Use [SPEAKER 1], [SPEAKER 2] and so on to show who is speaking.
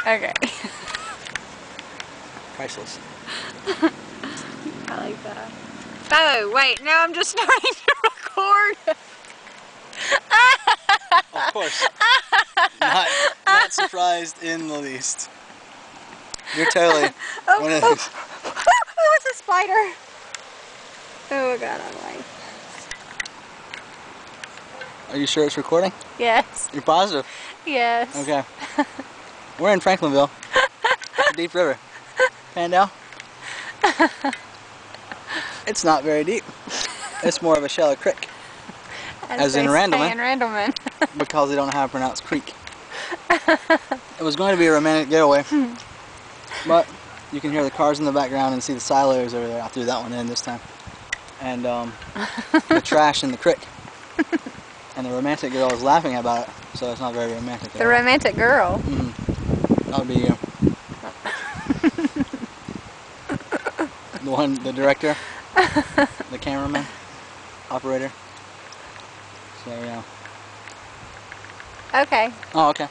[SPEAKER 1] Okay.
[SPEAKER 2] Priceless.
[SPEAKER 1] I like that. Oh, wait, now I'm just starting to record.
[SPEAKER 2] Of course. Not surprised in the least. You're totally one of those.
[SPEAKER 1] Oh, it's a spider. Oh, God, I'm like.
[SPEAKER 2] Are you sure it's recording?
[SPEAKER 1] Yes.
[SPEAKER 2] You're positive?
[SPEAKER 1] Yes.
[SPEAKER 2] Okay. We're in Franklinville. Deep River. Pandale? It's not very deep. It's more of a shallow creek. As in Randleman.
[SPEAKER 1] In Randleman.
[SPEAKER 2] Because they don't know how to pronounce creek. It was going to be a romantic getaway. But you can hear the cars in the background and see the silos over there. I threw that one in this time. And the trash in the creek. And the romantic girl is laughing about it, so it's not very romantic at all.
[SPEAKER 1] The romantic girl?
[SPEAKER 2] That would be you. The director, the cameraman, operator. So yeah.
[SPEAKER 1] Okay.
[SPEAKER 2] Oh, okay.